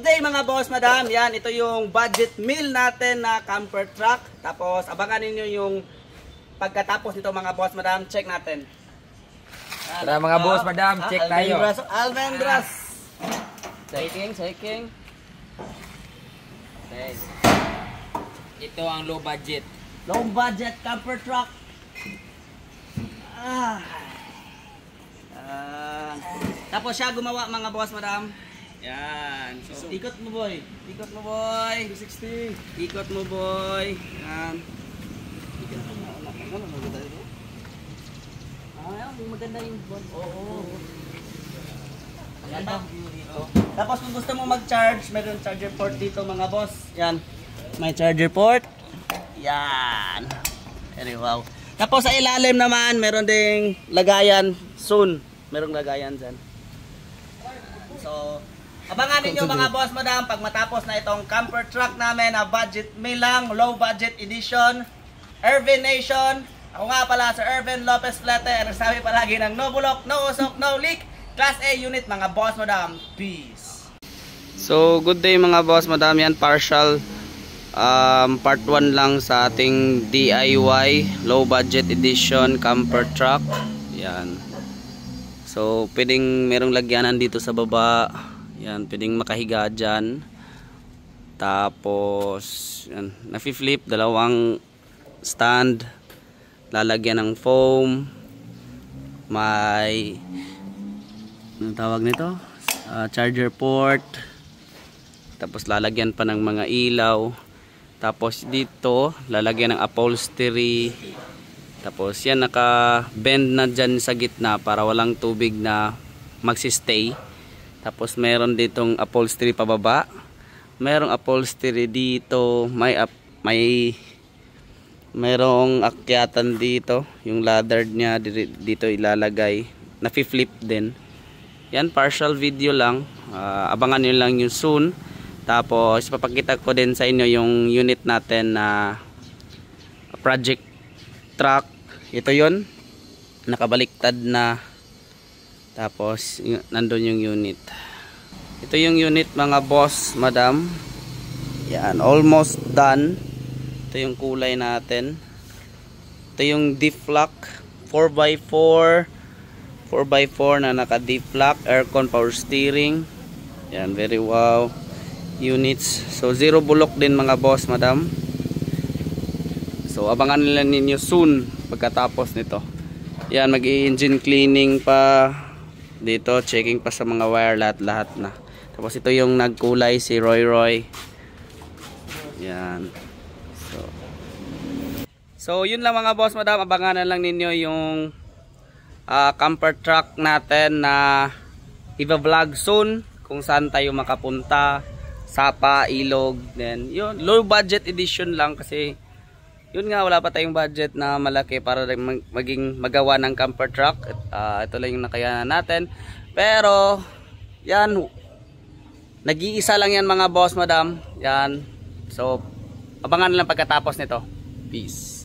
good day mga boss, madam. Yan, ito yung budget meal natin na camper truck. Tapos abangan niyo yung pagkatapos nito mga boss, madam. Check natin. Tara mga boss, madam, check tayo. Almendras. Checking. Okay. Ito ang low budget. Low budget camper truck. Tapos siya gumawa mga boss, madam. Yan. So, ikot mo boy. 260. Ikot mo boy. Yan. Maganda yung board. Oo. Yan ba? Tapos kung gusto mo mag-charge, mayroon charger port dito mga boss. Yan. May charger port. Yan. Very wow. Tapos sa ilalim naman, meron ding lagayan soon. Merong lagayan dyan. So, abangan ninyo mga boss, madam, pag matapos na itong camper truck namin na budget meal lang, low budget edition, Irvin Nation. Ako nga pala si Irvin Lopez Flete, ang sabi palagi ng no bulok, no usok, no leak, Class A unit mga boss, madam. Peace. So, good day mga boss, madam. Yan, partial part 1 lang sa ating DIY low budget edition camper truck. Yan. So, pwedeng merong lagyanan dito sa baba. Yan, pwedeng makahiga dyan. Tapos, yan, nafi-flip, dalawang stand. Lalagyan ng foam. May, anong tawag nito? Charger port. Tapos, lalagyan pa ng mga ilaw. Tapos, dito, lalagyan ng upholstery. Tapos, yan, naka-bend na dyan sa gitna para walang tubig na magsistay. Tapos meron ditong upholstery pababa. Merong upholstery dito. Merong akyatan dito. Yung ladder niya dito ilalagay. Nafi-flip din. Yan, partial video lang. Abangan nyo lang yung soon. Tapos papakita ko din sa inyo yung unit natin na project truck. Ito yon, nakabaliktad na. Tapos nandun yung unit. Ito yung unit mga boss, madam. Yan, almost done. Ito yung kulay natin. Ito yung D-Flock 4x4 na naka D-Flock, aircon, power steering. Yan, very wow units. So zero bulok din mga boss, madam. So abangan nila ninyo soon pagkatapos nito. Yan, mag-i-engine cleaning pa dito, checking pa sa mga wire, lahat na. Tapos ito yung nagkulay, si Roy. Yan. So yun lang mga boss, madam. Abangan na lang ninyo yung camper truck natin na i-vlog soon kung saan tayo makapunta. Sapa, Ilog. Then yun, low budget edition lang kasi yun nga, wala pa tayong budget na malaki para maging magawa ng camper truck. Ito lang yung nakayanan natin. Pero, yan, nag-iisa lang yan mga boss, madam. Yan. So, abangan lang pagkatapos nito. Peace.